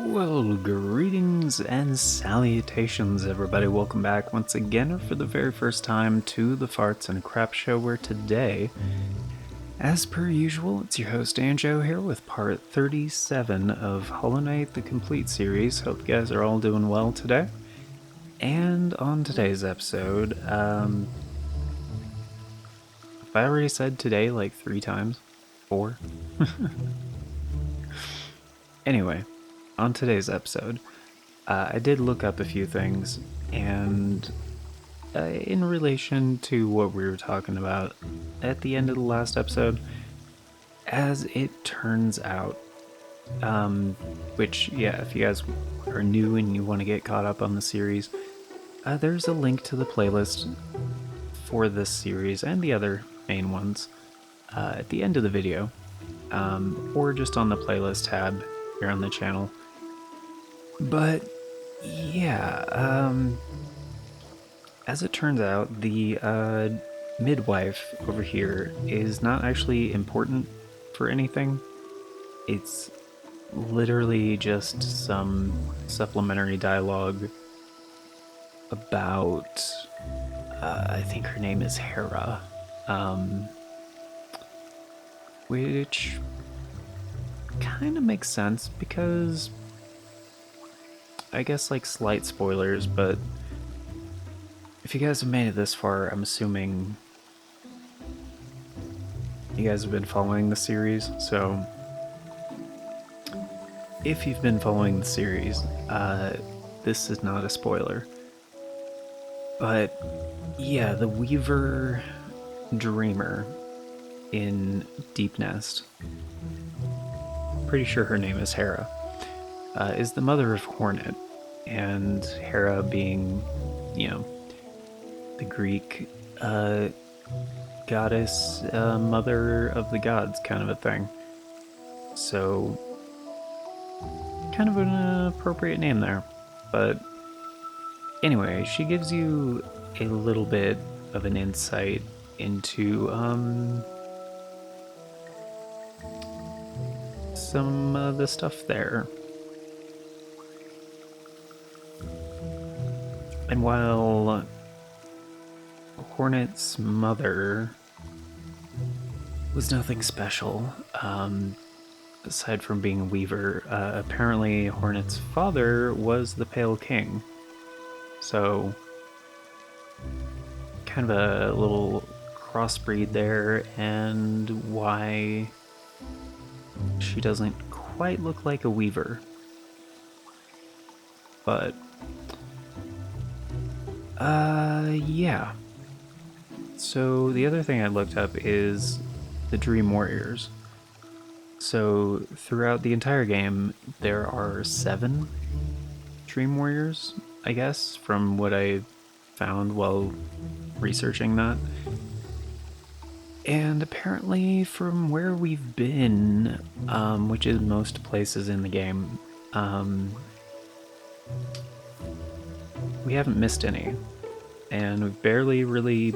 Well, greetings and salutations, everybody. Welcome back once again, or for the very first time, to the Farts and Crap Show, where today, as per usual, it's your host Anjo here with part 37 of Hollow Knight the Complete series. Hope you guys are all doing well today. And on today's episode, if I already said today like 3 times? 4? Anyway, on today's episode, I did look up a few things, and in relation to what we were talking about at the end of the last episode, as it turns out, which, yeah, if you guys are new and you want to get caught up on the series, there's a link to the playlist for this series and the other main ones at the end of the video, or just on the playlist tab here on the channel. But yeah, as it turns out, the midwife over here is not actually important for anything. It's literally just some supplementary dialogue about, I think her name is Hera, which kind of makes sense because, I guess, like, slight spoilers, but if you guys have made it this far, I'm assuming you guys have been following the series. So if you've been following the series, this is not a spoiler. But yeah, the Weaver Dreamer in Deep Nest, pretty sure her name is Hera, is the mother of Hornet, and Hera being, you know, the Greek goddess, mother of the gods kind of a thing. So, kind of an appropriate name there. But anyway, she gives you a little bit of an insight into some of the stuff there. And while Hornet's mother was nothing special, aside from being a weaver, apparently Hornet's father was the Pale King. So, kind of a little crossbreed there, and why she doesn't quite look like a weaver. But yeah. So the other thing I looked up is the Dream Warriors. So throughout the entire game, there are 7 Dream Warriors, I guess, from what I found while researching that. And apparently from where we've been, which is most places in the game, we haven't missed any. And we've barely really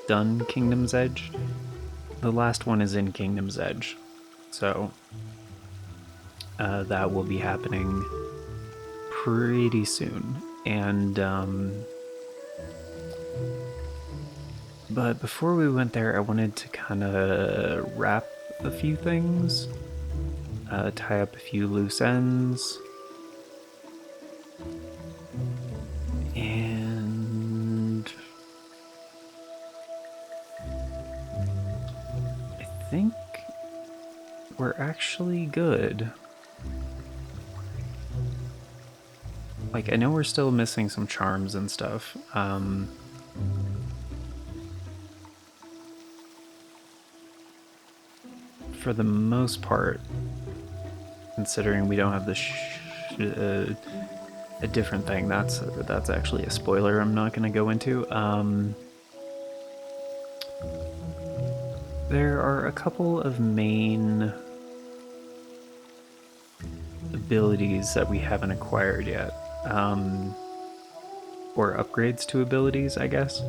done Kingdom's Edge. The last one is in Kingdom's Edge. So, that will be happening pretty soon. And, but before we went there, I wanted to kind of wrap a few things, tie up a few loose ends, and I think we're actually good. Like, I know we're still missing some charms and stuff. For the most part, considering we don't have the a different thing, that's actually a spoiler I'm not going to go into. There are a couple of main abilities that we haven't acquired yet, or upgrades to abilities, I guess,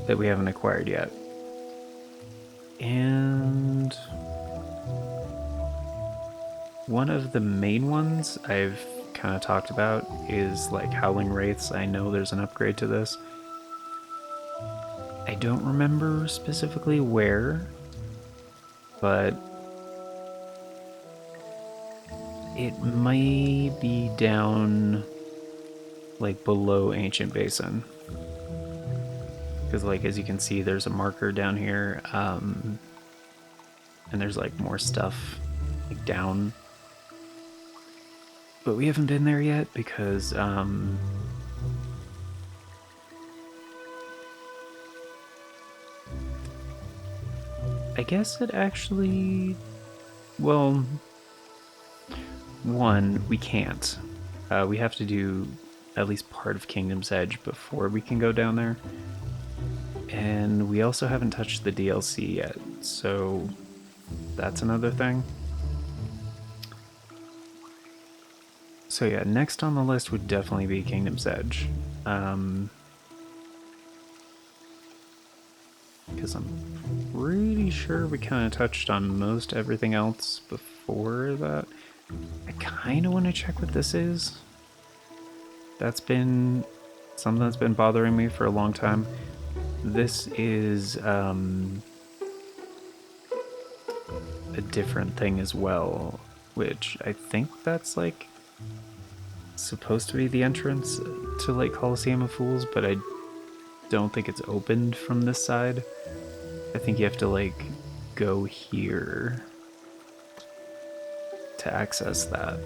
that we haven't acquired yet. And One of the main ones I've kind of talked about is like Howling Wraiths. I know there's an upgrade to this. I don't remember specifically where, but it might be down like below Ancient Basin. Because like as you can see, there's a marker down here, and there's like more stuff like down. But we haven't been there yet because I guess it actually, well, one, we can't. We have to do at least part of Kingdom's Edge before we can go down there. And we also haven't touched the DLC yet, so that's another thing. So yeah, next on the list would definitely be Kingdom's Edge. Because I'm pretty sure we kind of touched on most everything else before that. I kind of want to check what this is. That's been something that's been bothering me for a long time. This is a different thing as well, which I think that's like supposed to be the entrance to like Coliseum of Fools, but I don't think it's opened from this side. I think you have to like go here to access that.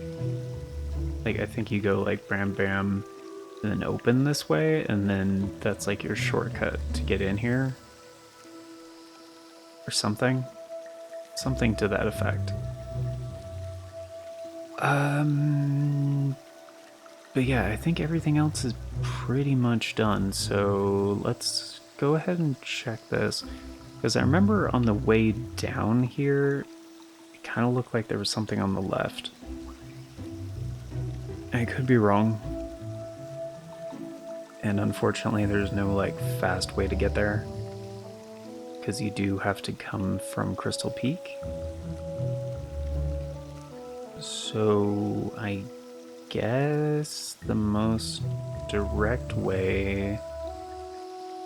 Like I think you go like bam bam and then open this way, and then that's like your shortcut to get in here. Or something. Something to that effect. But yeah, I think everything else is pretty much done, so let's go ahead and check this. Because I remember on the way down here, it kind of looked like there was something on the left. I could be wrong. And unfortunately, there's no like fast way to get there. Because you do have to come from Crystal Peak. So I guess the most direct way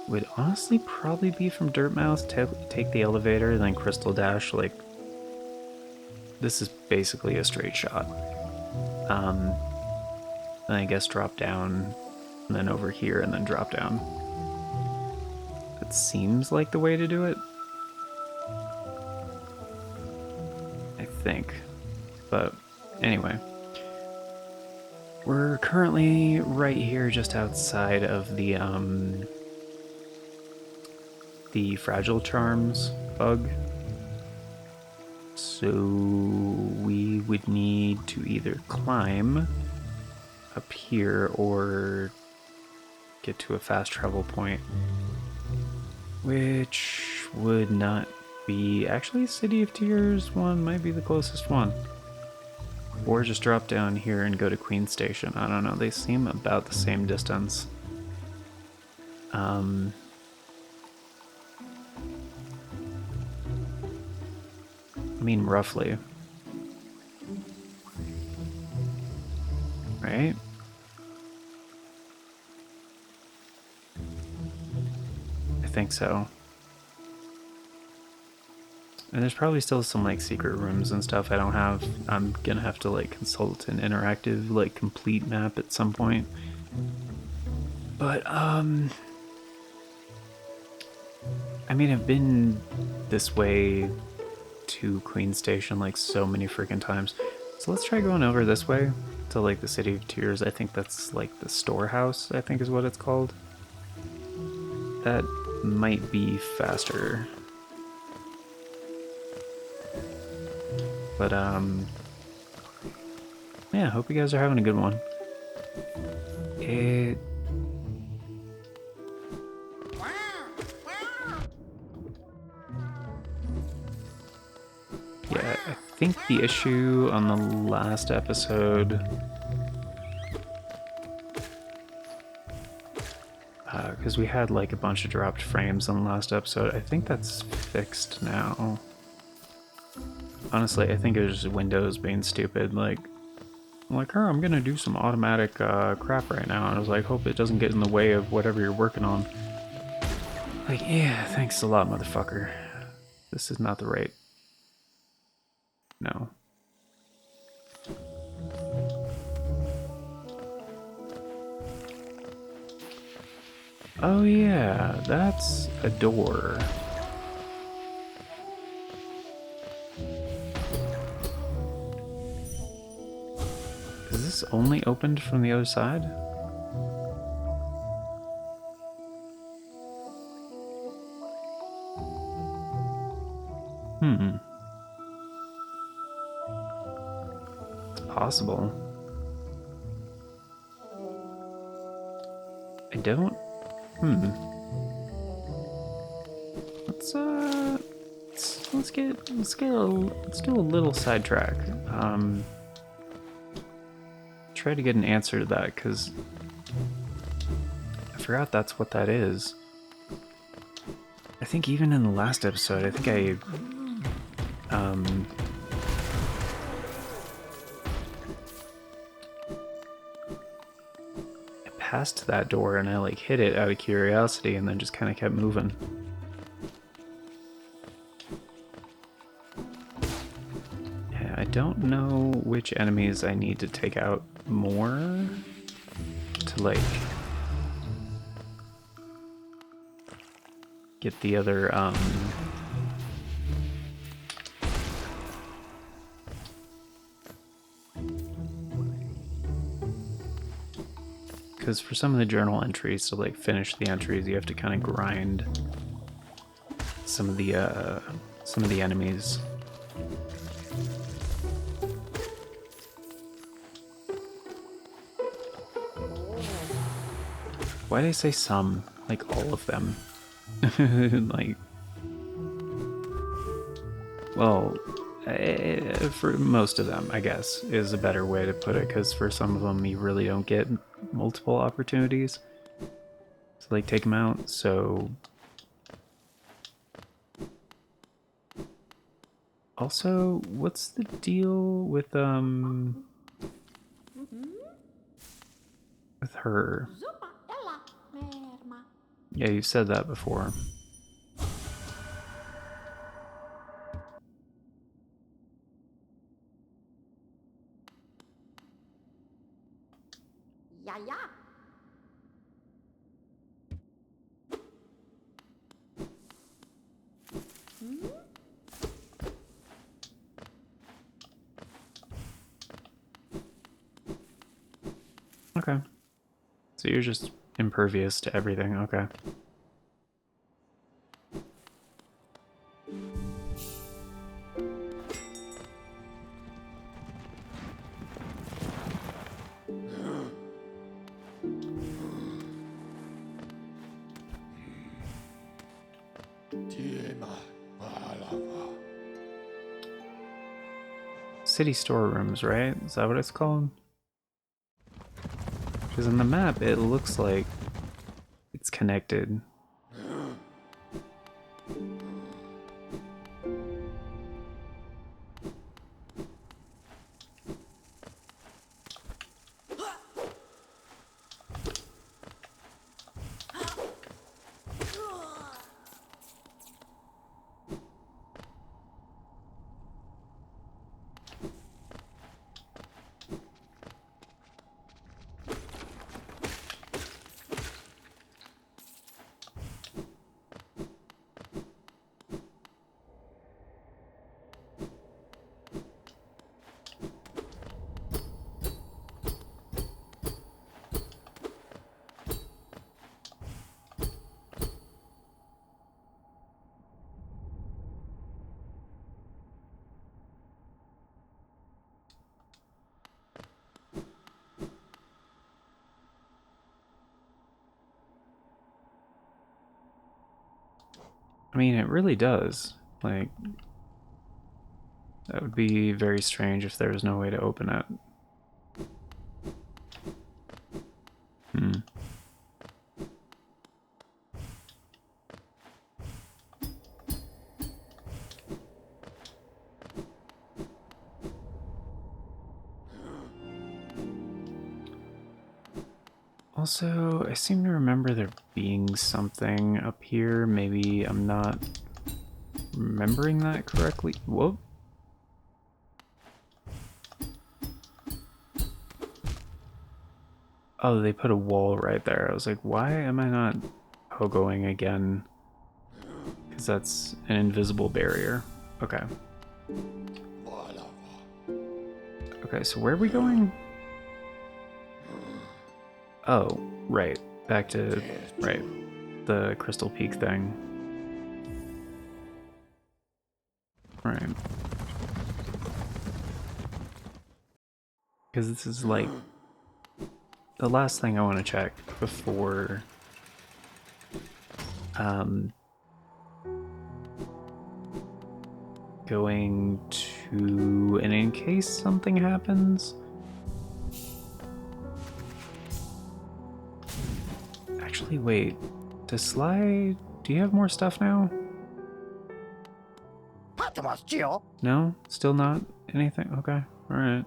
would honestly probably be from Dirtmouth, take the elevator, and then Crystal Dash. Like, this is basically a straight shot. Then I guess drop down, and then over here, and then drop down. That seems like the way to do it. I think. But anyway. We're currently right here just outside of the Fragile Charms bug. So we would need to either climb up here or get to a fast travel point, which would not be... Actually, City of Tears one might be the closest one. Or just drop down here and go to Queen Station. I don't know, they seem about the same distance. I mean, roughly. Right? I think so. And there's probably still some like secret rooms and stuff I don't have. I'm gonna have to like consult an interactive like complete map at some point. But I mean, I've been this way to Queen Station like so many freaking times. So let's try going over this way to like the City of Tears. I think that's like the storehouse, I think is what it's called. That might be faster. But, yeah, hope you guys are having a good one. Yeah, I think the issue on the last episode... because we had, like, a bunch of dropped frames on the last episode. I think that's fixed now. Honestly, I think it was just Windows being stupid. Like, I'm like, oh, I'm gonna do some automatic crap right now. And I was like, hope it doesn't get in the way of whatever you're working on. Like, yeah, thanks a lot, motherfucker. This is not the right. No. Oh yeah, that's a door. Is this only opened from the other side? Hmm. It's possible. I don't. Hmm. Let's do a little sidetrack. Try to get an answer to that, because I forgot that's what that is. I think even in the last episode, I think I passed that door and I like hit it out of curiosity and then just kind of kept moving. Yeah, I don't know which enemies I need to take out more to like get the other because for some of the journal entries to like finish the entries, you have to kind of grind some of the enemies. Why did I say some? Like all of them. Like, well, for most of them, I guess, is a better way to put it, because for some of them you really don't get multiple opportunities to like take them out, so... Also, what's the deal with her? Yeah, you've said that before. Ja, ja. Okay. So you're just impervious to everything, okay. City storerooms, right? Is that what it's called? Because on the map, it looks like it's connected. I mean, it really does. Like, that would be very strange if there was no way to open it. Hmm. Also, I seem to remember there being something up here. Maybe I'm not remembering that correctly. Whoa. Oh, they put a wall right there. I was like, why am I not pogoing again? Because that's an invisible barrier. Okay. Okay, so where are we going? Oh, right. Back to, right, the Crystal Peak thing. Right. Because this is like the last thing I want to check before going to, and in case something happens. Actually, wait. Does Sly, do you have more stuff now? No? Still not anything? Okay. Alright.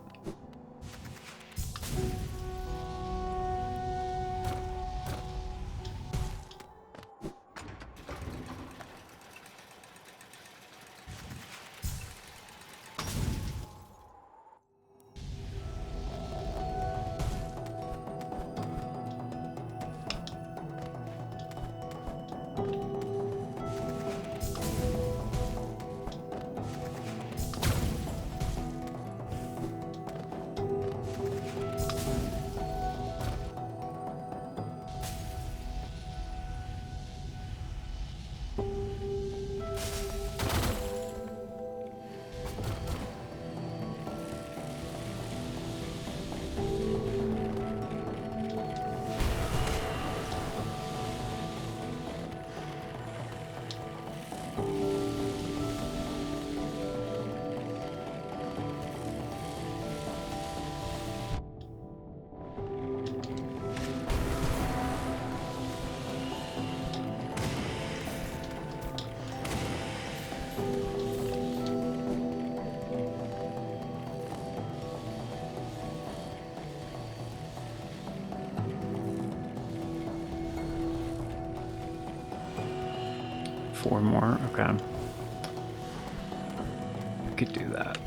Four more, okay. I could do that.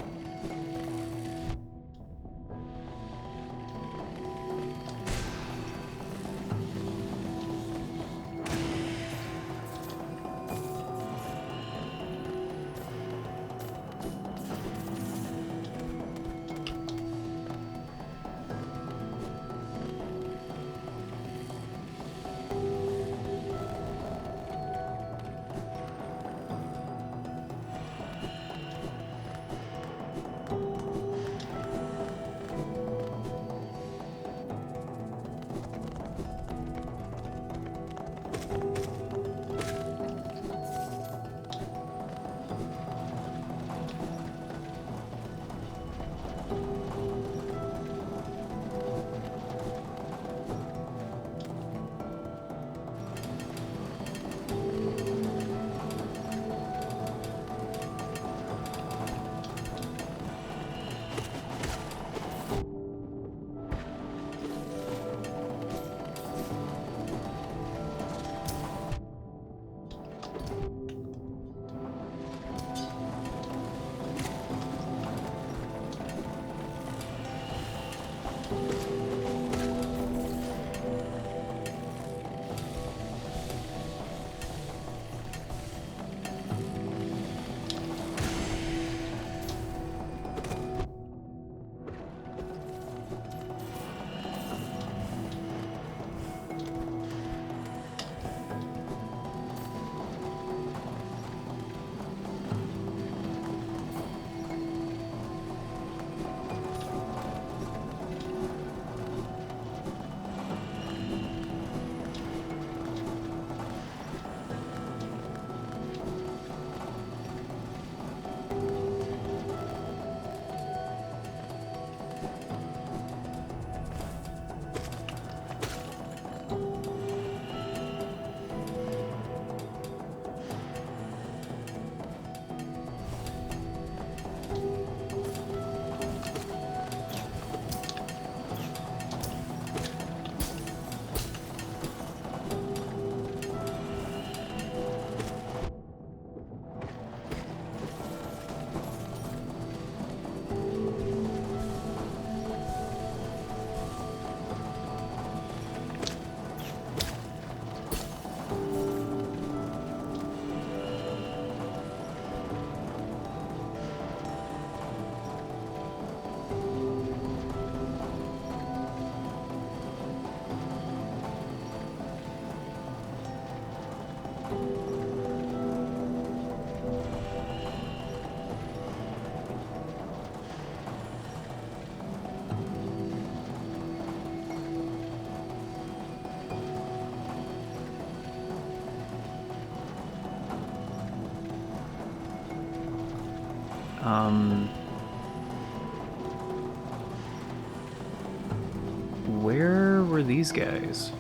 Where were these guys?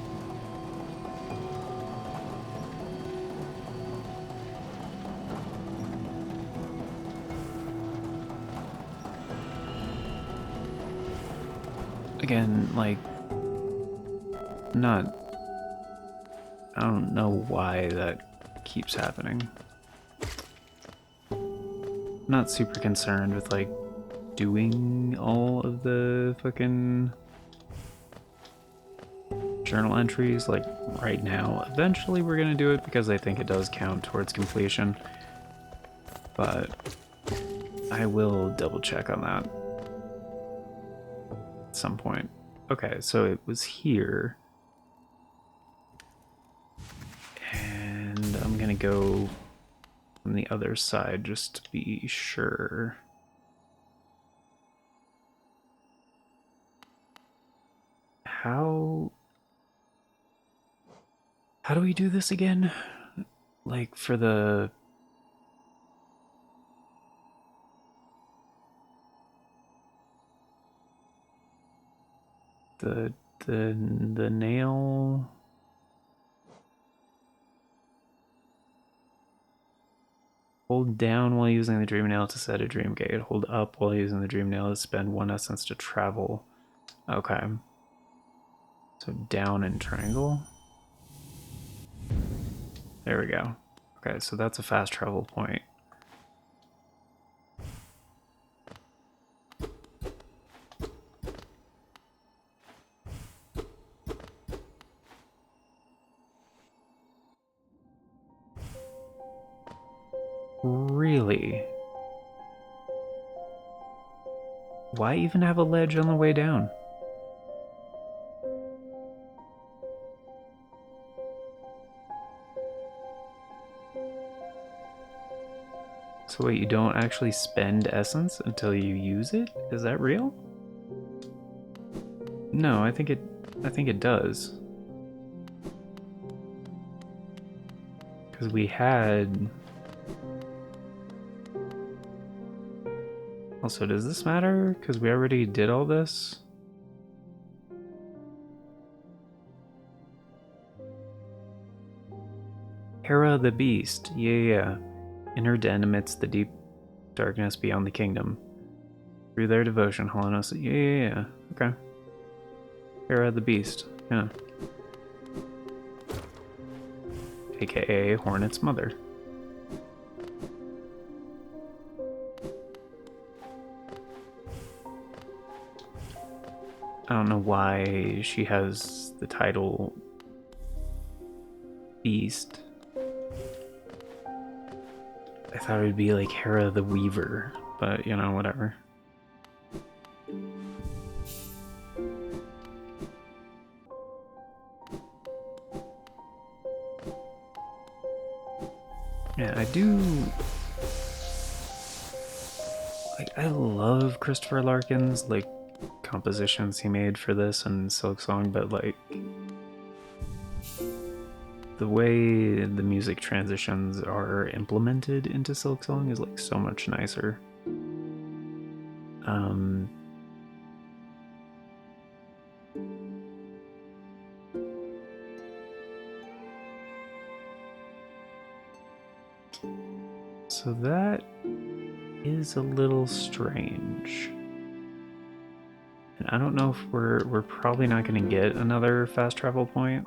Again, like, not... I don't know why that keeps happening. I'm not super concerned with, like, doing all of the fucking journal entries, like, right now. Eventually we're gonna do it because I think it does count towards completion. But I will double check on that at some point. Okay, so it was here. And I'm gonna go from the other side just to be sure. How do we do this again? Like for the the nail. Hold down while using the dream nail to set a dream gate. Hold up while using the dream nail to spend 1 essence to travel. Okay. So down and triangle. There we go. Okay, so that's a fast travel point. Really? Why even have a ledge on the way down? So wait, you don't actually spend essence until you use it? Is that real? No, I think it does. Because we had... Also, does this matter? Because we already did all this? Hera the Beast. Yeah. In her den amidst the deep darkness beyond the kingdom. Through their devotion, hollowness. Yeah. Okay. Hera the Beast. Yeah. AKA Hornet's mother. I don't know why she has the title Beast. I thought it would be like Hera the Weaver, but you know, whatever. Yeah, I do... Like, I love Christopher Larkin's, like, compositions he made for this and Silksong, but, like... The way the music transitions are implemented into Silksong is, like, so much nicer. So that is a little strange. And I don't know if we're probably not going to get another fast travel point.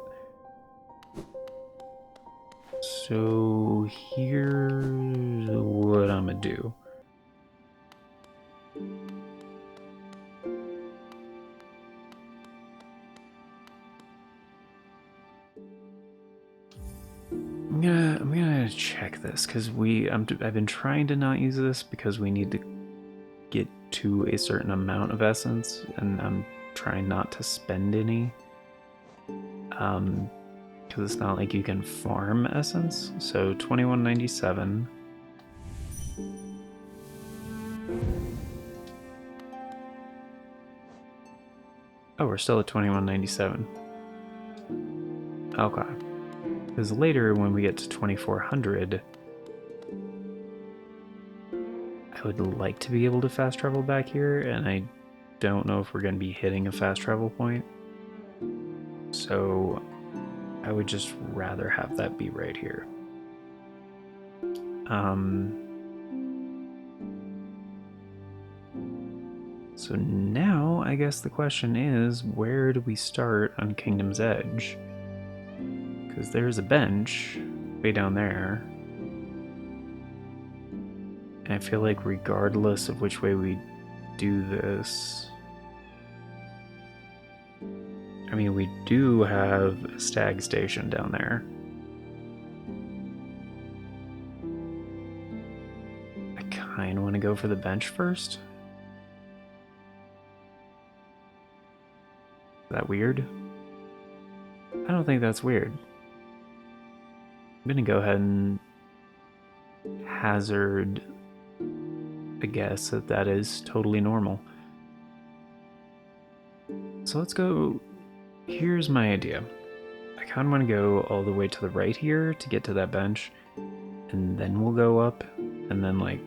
So here's what I'm gonna do. I'm gonna check this because I've been trying to not use this because we need to get to a certain amount of essence, and I'm trying not to spend any. because it's not like you can farm essence. So 2197. Oh, we're still at 2197. Okay. Because later, when we get to 2400, I would like to be able to fast travel back here, and I don't know if we're going to be hitting a fast travel point. So I would just rather have that be right here. So now I guess the question is, where do we start on Kingdom's Edge? Because there's a bench way down there. And I feel like regardless of which way we do this... I mean, we do have a stag station down there. I kind of want to go for the bench first. Is that weird? I don't think that's weird. I'm gonna go ahead and hazard a guess that that is totally normal. So let's go. Here's my idea. I kind of want to go all the way to the right here to get to that bench, and then we'll go up and then like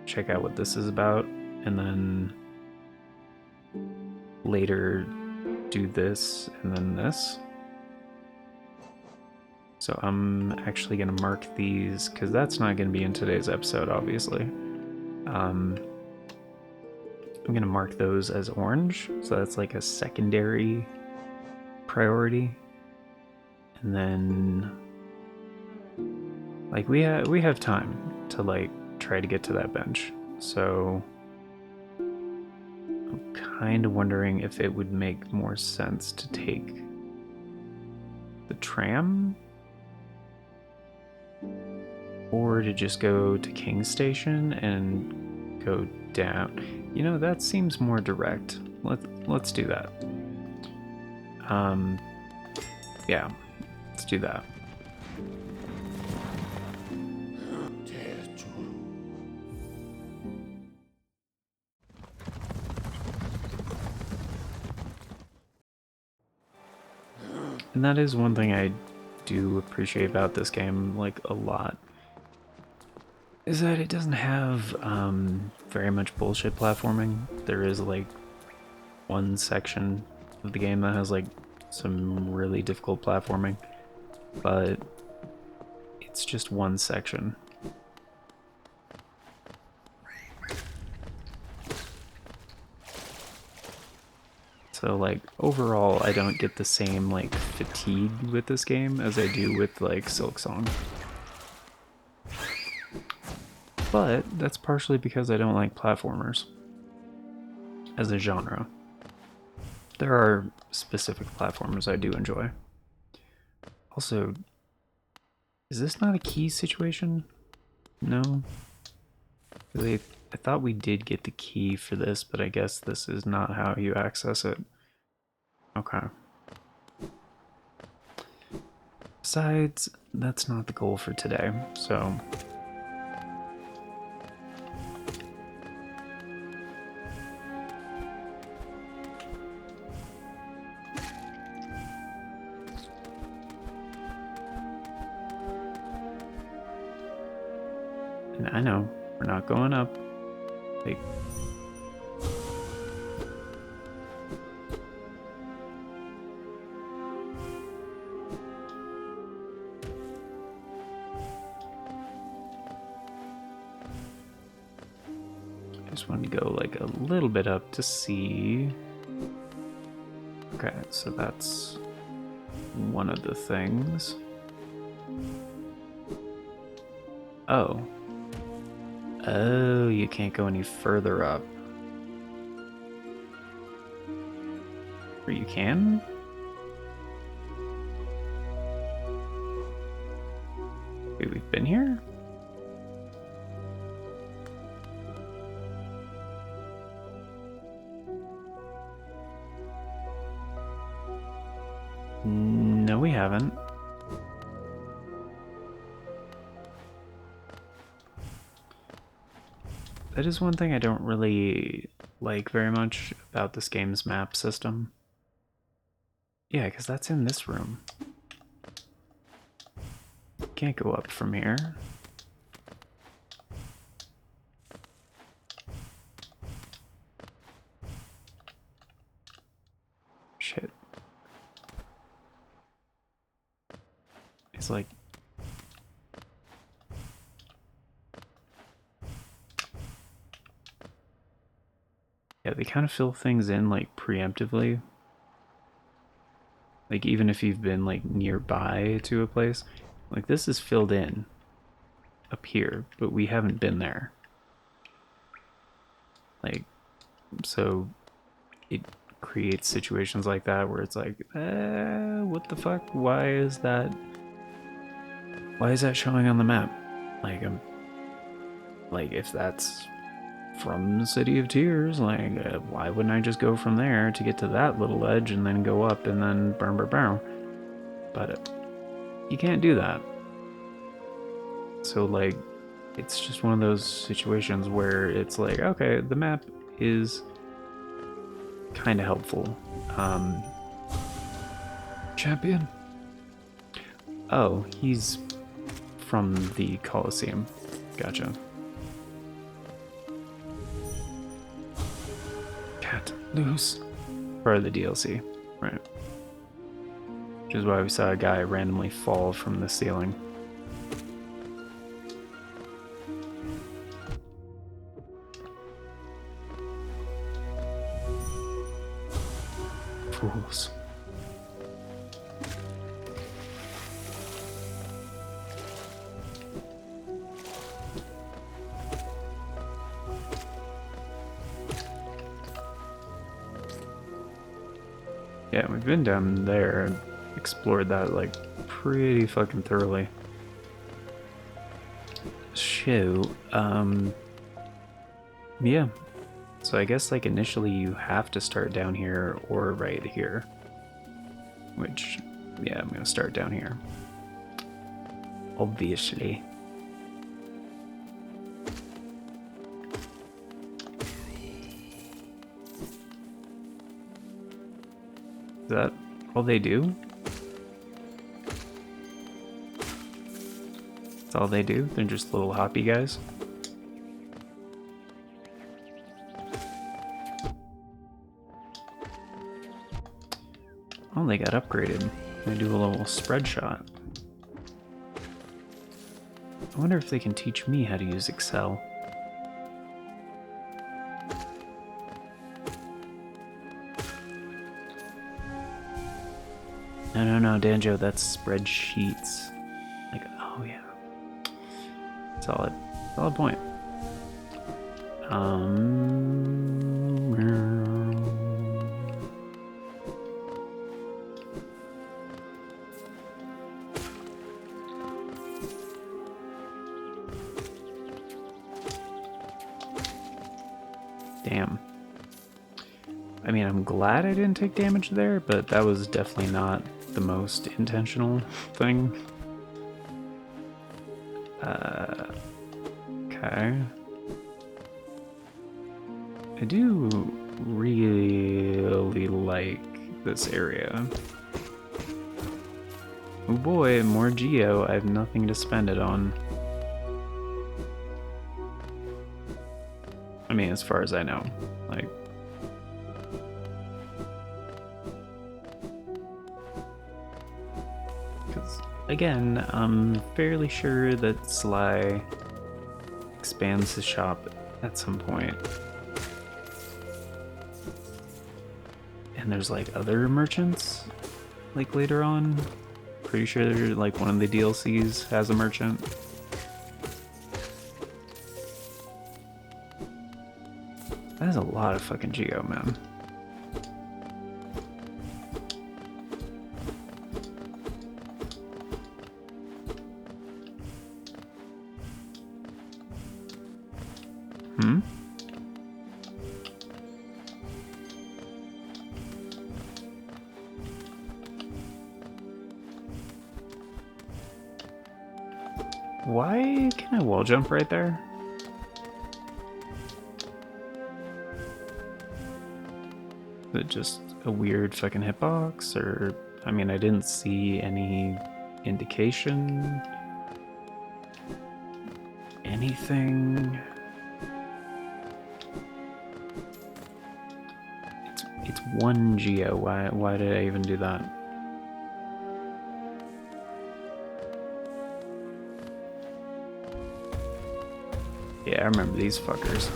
check out what this is about, and then later do this and then this. So I'm actually going to mark these because that's not going to be in today's episode, obviously. I'm going to mark those as orange, so that's like a secondary priority. And then like we have time to like try to get to that bench. So I'm kind of wondering if it would make more sense to take the tram or to just go to King Station and go down. You know, that seems more direct. Let's do that. Yeah, let's do that. And that is one thing I do appreciate about this game, like, a lot, is that it doesn't have very much bullshit platforming. There is like one section of the game that has like some really difficult platforming, but it's just one section. So like overall I don't get the same like fatigue with this game as I do with like Silksong. But that's partially because I don't like platformers as a genre. There are specific platformers I do enjoy. Also, is this not a key situation? No? Really, I thought we did get the key for this, but I guess this is not how you access it. Okay. Besides, that's not the goal for today, so... And I know, we're not going up. Like... I just wanted to go like a little bit up to see. Okay, so that's one of the things. Oh. Oh, you can't go any further up. Or you can? Wait, we've been here? No, we haven't. That is one thing I don't really like very much about this game's map system. Yeah, because that's in this room. Can't go up from here. Shit. It's like... Yeah, they kind of fill things in, like, preemptively. Like, even if you've been, like, nearby to a place. Like, this is filled in up here, but we haven't been there. Like, so it creates situations like that where it's like, what the fuck? Why is that showing on the map? Like, like, if that's from the City of Tears, like, why wouldn't I just go from there to get to that little edge and then go up and then burn? But you can't do that. So, like, it's just one of those situations where it's like, okay, the map is kind of helpful. Champion? Oh, he's from the Colosseum. Gotcha. Cat loose. Part of the DLC, right? Which is why we saw a guy randomly fall from the ceiling. Fools. Yeah, we've been down there and explored that, like, pretty fucking thoroughly. Shoot, yeah. So I guess, like, initially you have to start down here or right here. Which, yeah, I'm gonna start down here. Obviously. Is that all they do? That's all they do? They're just little hoppy guys? Oh, they got upgraded. They do a little spread shot. I wonder if they can teach me how to use Excel. No, Danjo, that's spreadsheets. Like, oh yeah. Solid point. Damn. I mean, I'm glad I didn't take damage there, but that was definitely not the most intentional thing. Okay. I do really like this area. Oh boy, more Geo. I have nothing to spend it on. I mean, as far as I know. Like... Because, again, I'm fairly sure that Sly expands his shop at some point. And there's, like, other merchants, like, later on. Pretty sure, like, one of the DLCs has a merchant. That is a lot of fucking Geo, man. Why can I wall jump right there? Is it just a weird fucking hitbox, or... I mean, I didn't see any indication. Anything. It's 1 geo. Why did I even do that? Yeah, I remember these fuckers.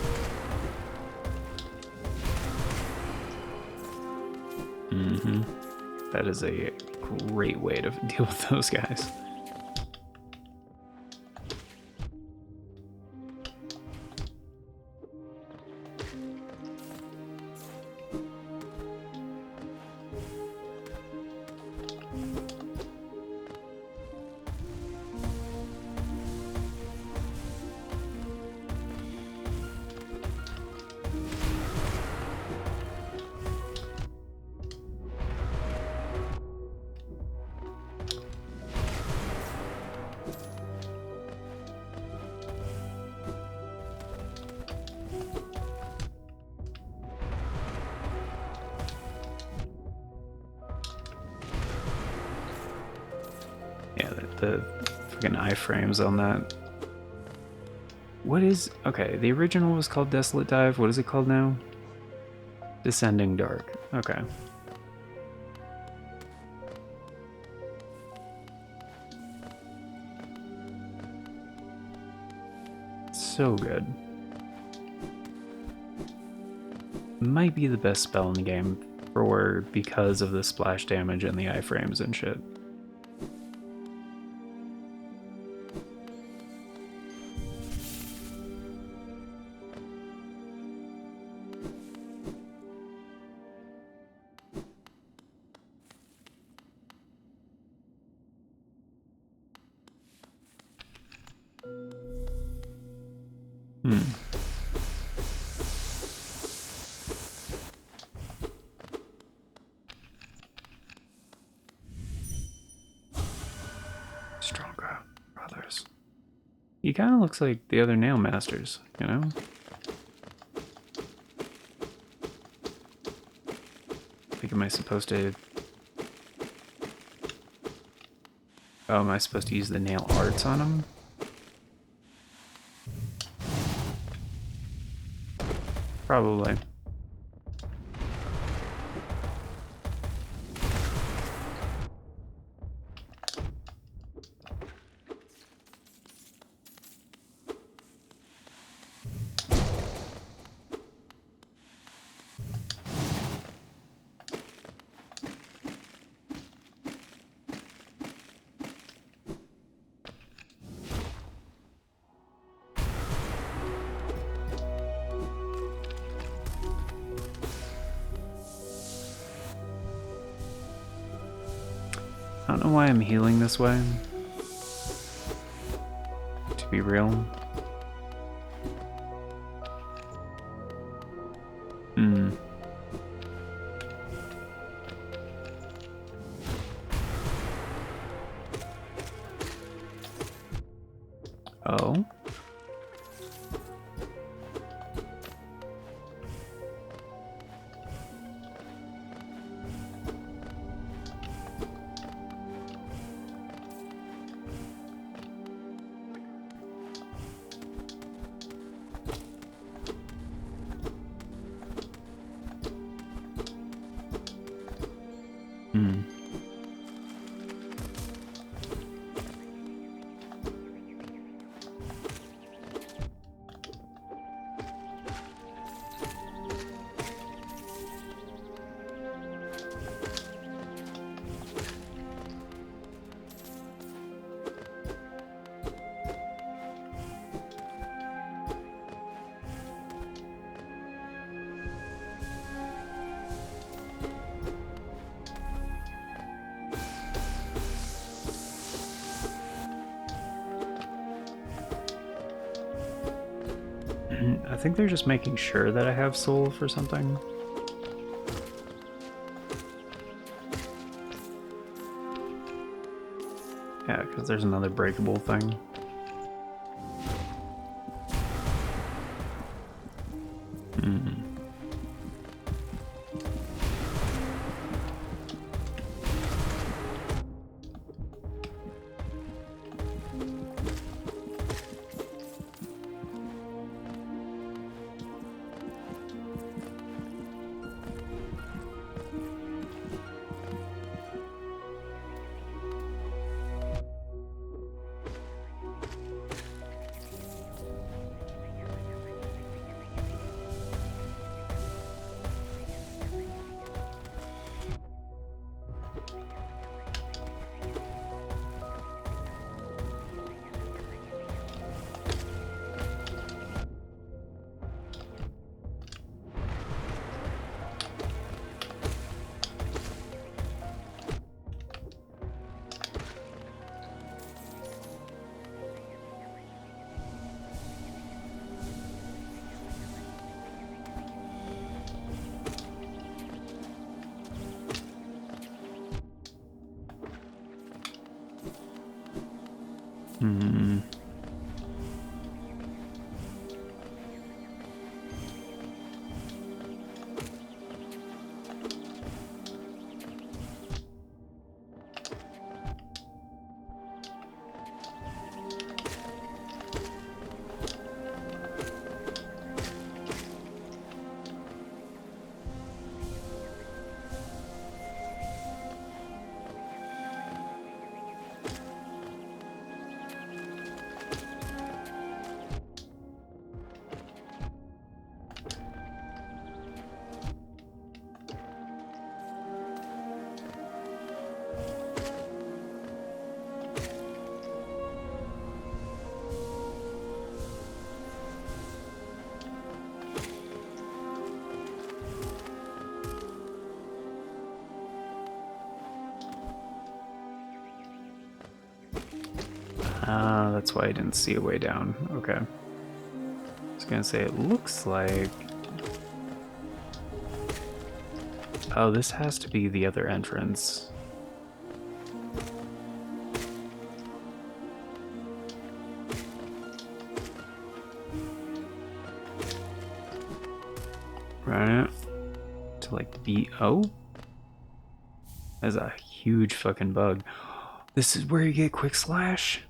Mm-hmm. That is a great way to deal with those guys. Yeah, the freaking iframes on that. What is... Okay, the original was called Desolate Dive. What is it called now? Descending Dark. Okay. So good. Might be the best spell in the game because of the splash damage and the iframes and shit. Stronger brothers. He kind of looks like the other Nail Masters, you know? Like, am I supposed to... Oh, am I supposed to use the nail arts on him? Probably. I don't know why I'm healing this way. To be real. Oh. I think they're just making sure that I have soul for something. Yeah, because there's another breakable thing. Hmm. Ah, that's why I didn't see a way down. Okay. I was gonna say, it looks like... Oh, this has to be the other entrance. Right? To like be... Oh? That's a huge fucking bug. This is where you get quick slash?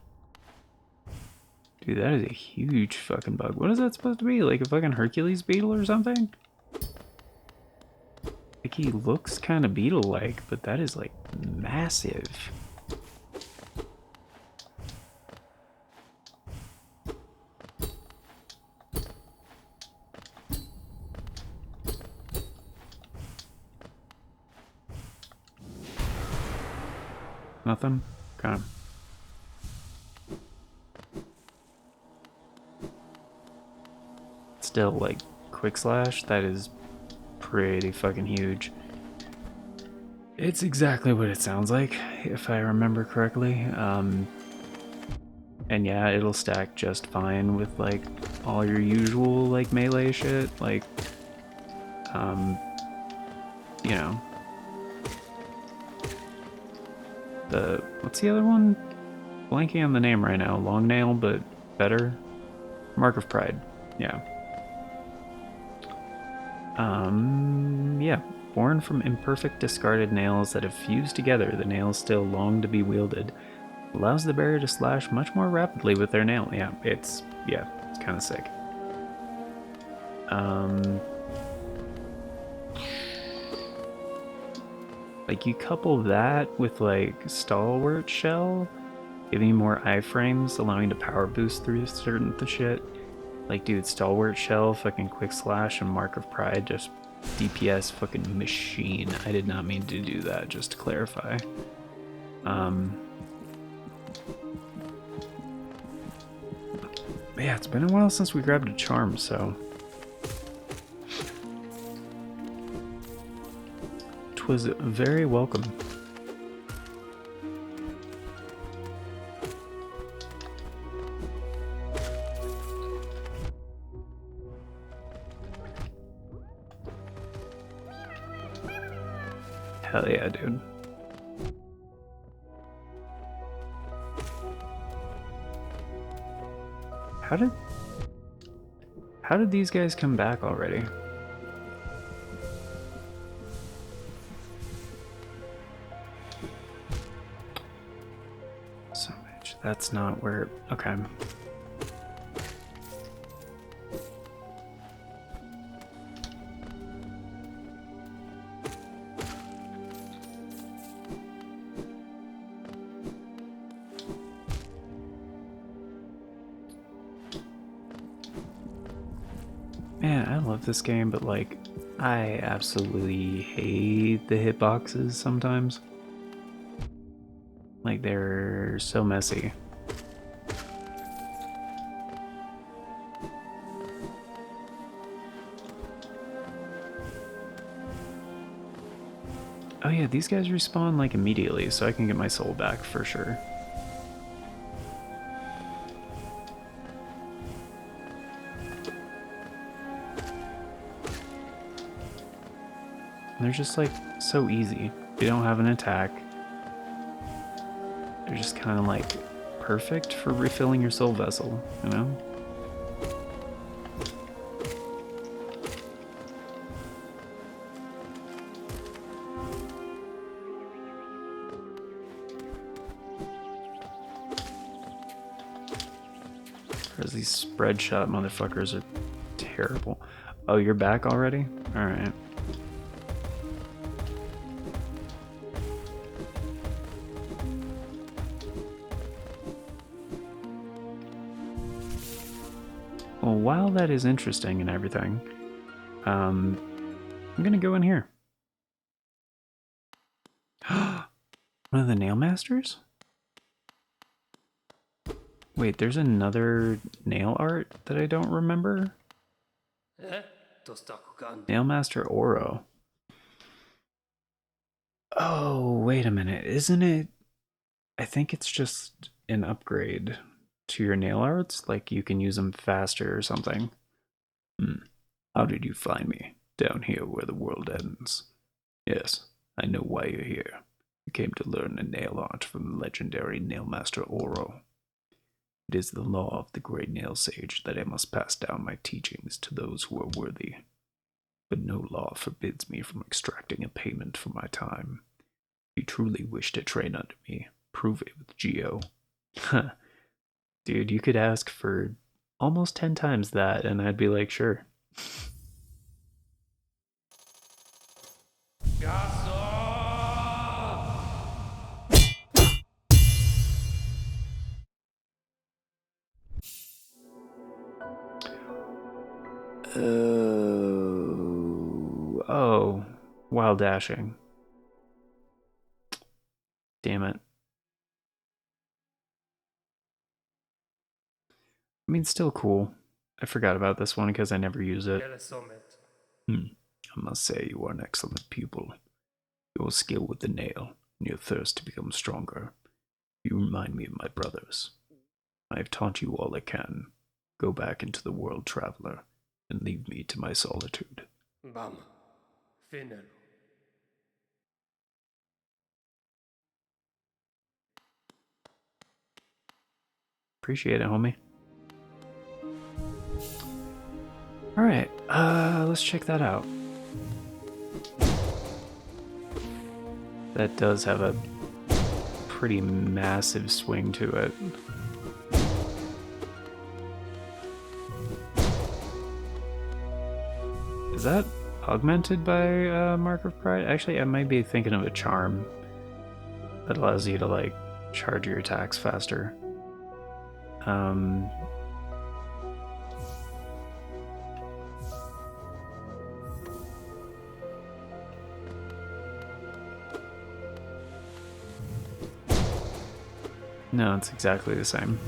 Dude, that is a huge fucking bug. What is that supposed to be? Like a fucking Hercules beetle or something? Like he looks kind of beetle-like, but that is like massive. Nothing? Okay. Still, like, quick slash, that is pretty fucking huge. It's exactly what it sounds like, if I remember correctly. And yeah, it'll stack just fine with, like, all your usual, like, melee shit. Like, you know. What's the other one? Blanking on the name right now. Long nail, but better. Mark of Pride. Yeah. Yeah. Born from imperfect discarded nails that have fused together, the nails still long to be wielded. Allows the bearer to slash much more rapidly with their nail. Yeah, it's kind of sick. Like you couple that with like Stalwart Shell, giving more iframes, allowing to power boost through certain shit. Like, dude, Stalwart Shell, fucking Quick Slash, and Mark of Pride, just DPS fucking machine. I did not mean to do that, just to clarify. Yeah, it's been a while since we grabbed a charm, so... Twas very welcome. Hell yeah, dude. How did these guys come back already? So much. That's not where... Okay. Man, I love this game, but like, I absolutely hate the hitboxes sometimes. Like, they're so messy. Oh yeah, these guys respawn like immediately, so I can get my soul back for sure. They're just like so easy. They don't have an attack. They're just kind of like perfect for refilling your soul vessel, you know? Because these spread shot motherfuckers are terrible. Oh, you're back already? Alright. Well, while that is interesting and everything, I'm gonna go in here. One of the nail masters? Wait, there's another nail art that I don't remember? Nailmaster Oro. Oh, wait a minute. Isn't it... I think it's just an upgrade to your nail arts. Like, you can use them faster or something. How did you find me? Down here where the world ends. Yes, I know why you're here. You came to learn a nail art from the legendary Nailmaster Oro. It is the law of the great nail sage that I must pass down my teachings to those who are worthy. But no law forbids me from extracting a payment for my time. If you truly wish to train under me, prove it with Geo. Dude, you could ask for almost 10 times that, and I'd be like, sure. Oh, while dashing. Damn it. I mean, still cool. I forgot about this one because I never use it. I must say you are an excellent pupil. Your skill with the nail and your thirst to become stronger. You remind me of my brothers. I have taught you all I can. Go back into the world, traveler, and leave me to my solitude. Bam. Finero. Appreciate it, homie. Alright, let's check that out. That does have a pretty massive swing to it. Is that augmented by Mark of Pride? Actually, I might be thinking of a charm that allows you to, like, charge your attacks faster. No, it's exactly the same.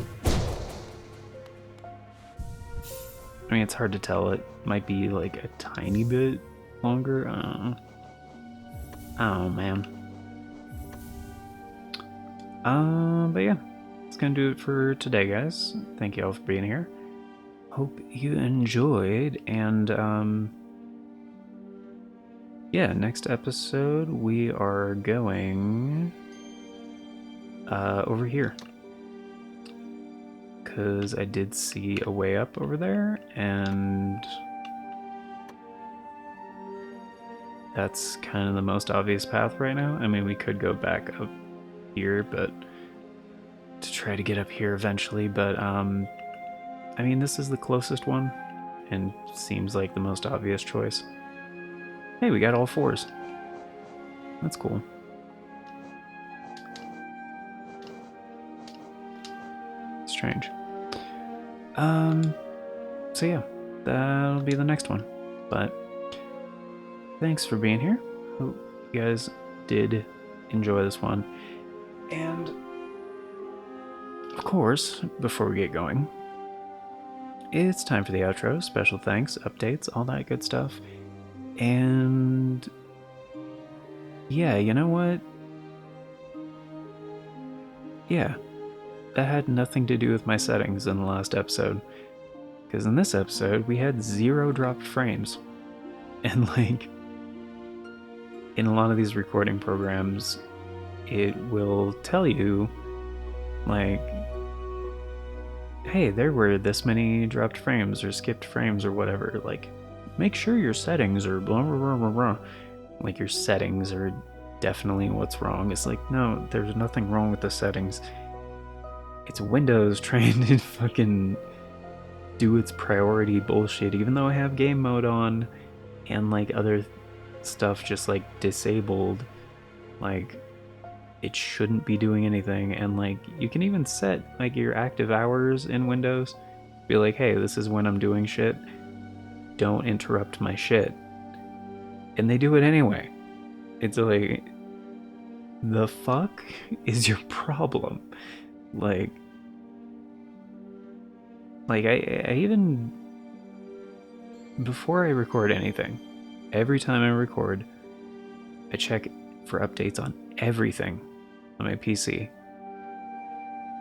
I mean, it's hard to tell. It might be like a tiny bit longer. Oh man. But yeah, it's gonna do it for today, guys. Thank you all for being here. Hope you enjoyed, and yeah, next episode we are going over here. Because I did see a way up over there, and that's kind of the most obvious path right now. I mean, we could go back up here, but to try to get up here eventually, but I mean, this is the closest one, and seems like the most obvious choice. Hey, we got all fours. That's cool. Strange. So yeah, that'll be the next one. But thanks for being here. Hope you guys did enjoy this one. And of course, before we get going, it's time for the outro. Special thanks, updates, all that good stuff. And yeah, you know what? Yeah, that had nothing to do with my settings in the last episode. Because in this episode, we had 0 dropped frames. And like, in a lot of these recording programs, it will tell you, like, hey, there were this many dropped frames or skipped frames or whatever. Like, make sure your settings are blah blah blah blah blah. Like your settings are definitely what's wrong. It's like, no, there's nothing wrong with the settings. It's Windows trying to fucking do its priority bullshit, even though I have game mode on and like other stuff just like disabled. Like, it shouldn't be doing anything. And like, you can even set like your active hours in Windows. Be like, hey, this is when I'm doing shit. Don't interrupt my shit. And they do it anyway. It's like, the fuck is your problem? Like I even before I record anything, every time I record, I check for updates on everything on my PC.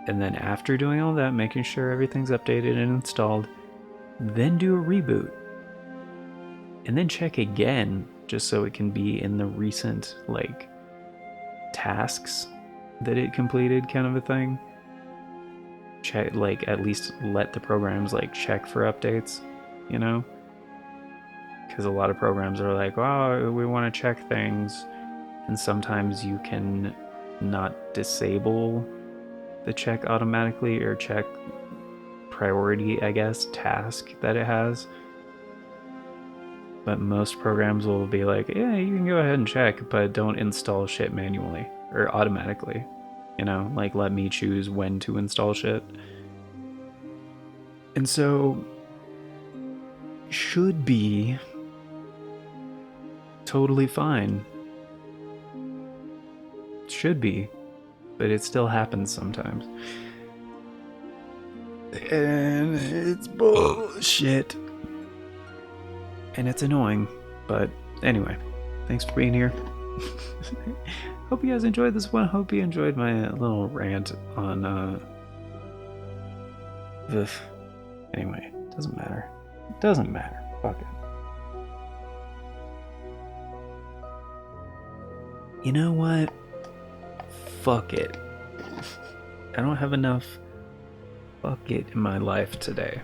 And then after doing all that, making sure everything's updated and installed, then do a reboot. And then check again just so it can be in the recent like tasks that it completed kind of a thing. Check, like, at least let the programs like check for updates, you know, because a lot of programs are like, oh, we want to check things, and sometimes you can not disable the check automatically or check priority, I guess, task that it has. But most programs will be like, yeah, you can go ahead and check, but don't install shit manually or automatically. You know, like, let me choose when to install shit. And so, should be totally fine. Should be, but it still happens sometimes. And it's bullshit. And it's annoying, but anyway, thanks for being here. Hope you guys enjoyed this one. Hope you enjoyed my little rant on anyway, doesn't matter. It doesn't matter. Fuck it. You know what? Fuck it. I don't have enough fuck it in my life today.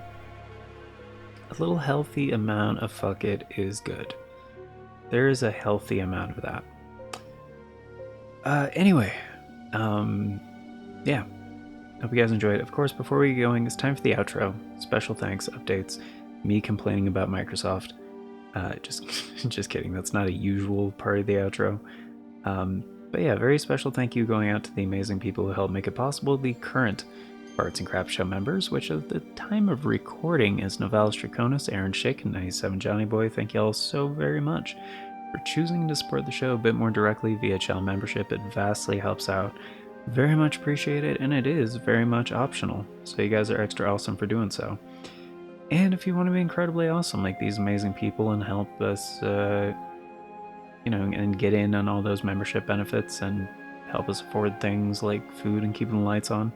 A little healthy amount of fuck it is good. There is a healthy amount of that. Anyway, yeah. Hope you guys enjoyed. Of course, before we get going, it's time for the outro. Special thanks, updates, me complaining about Microsoft. Just kidding. That's not a usual part of the outro. But yeah, very special thank you going out to the amazing people who helped make it possible. The current Arts and Crafts Show members, which at the time of recording is Novalis Draconis, Aaron Schick, and 97 Johnny Boy. Thank you all so very much for choosing to support the show a bit more directly via channel membership. It vastly helps out. Very much appreciate it, and it is very much optional, so you guys are extra awesome for doing so. And if you want to be incredibly awesome like these amazing people and help us, and get in on all those membership benefits and help us afford things like food and keeping the lights on,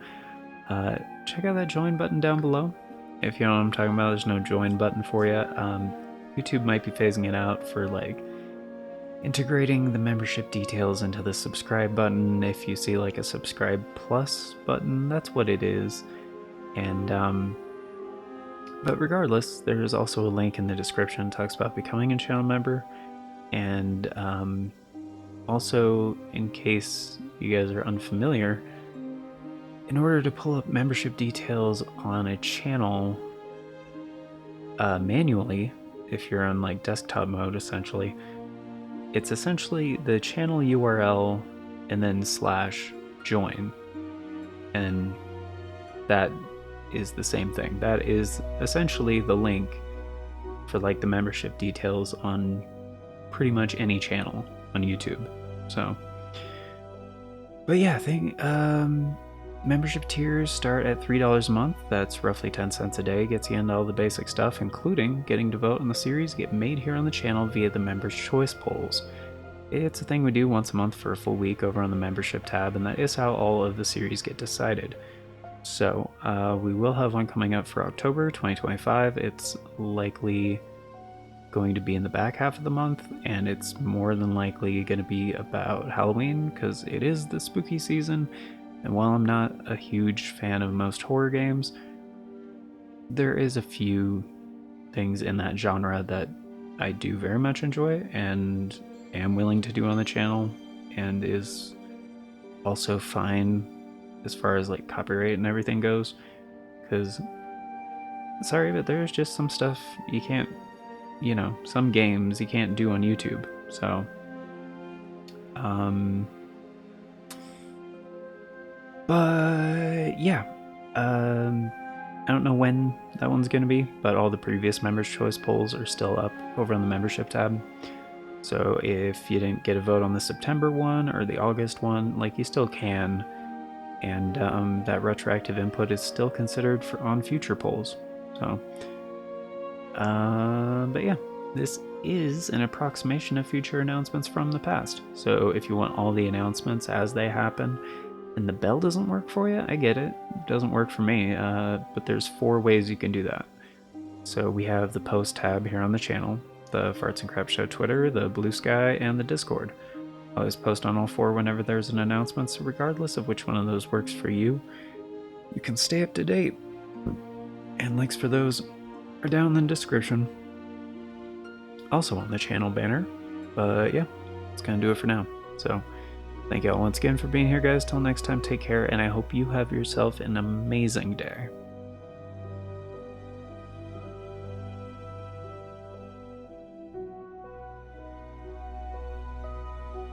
check out that join button down below. If you know what I'm talking about, there's no join button for you. YouTube might be phasing it out for like integrating the membership details into the subscribe button. If you see like a subscribe plus button, that's what it is. And but regardless, there's also a link in the description that talks about becoming a channel member. And also, in case you guys are unfamiliar, in order to pull up membership details on a channel manually, if you're on like desktop mode, essentially, it's essentially the channel URL and then /join, and that is the same thing. That is essentially the link for like the membership details on pretty much any channel on YouTube. So, but yeah, membership tiers start at $3 a month. That's roughly 10 cents a day. Gets you into all the basic stuff, including getting to vote on the series get made here on the channel via the members' choice polls. It's a thing we do once a month for a full week over on the membership tab, and that is how all of the series get decided. So we will have one coming up for October 2025. It's likely going to be in the back half of the month, and it's more than likely going to be about Halloween because it is the spooky season. And while I'm not a huge fan of most horror games, there is a few things in that genre that I do very much enjoy and am willing to do on the channel, and is also fine as far as like copyright and everything goes. Because, sorry, but there's just some stuff you can't, some games you can't do on YouTube. So, but yeah, I don't know when that one's going to be, but all the previous members' choice polls are still up over on the membership tab. So if you didn't get a vote on the September one or the August one, like, you still can, and that retroactive input is still considered on future polls. So, but yeah, this is an approximation of future announcements from the past. So if you want all the announcements as they happen, and the bell doesn't work for you, I get it. It doesn't work for me, but there's 4 ways you can do that. So we have the post tab here on the channel, the Farts and Crap Show Twitter, the Bluesky, and the Discord. I always post on all 4 whenever there's an announcement, so regardless of which one of those works for you, you can stay up to date. And links for those are down in the description. Also on the channel banner. But yeah, that's gonna do it for now. So, thank you all once again for being here, guys. Till next time, take care, and I hope you have yourself an amazing day.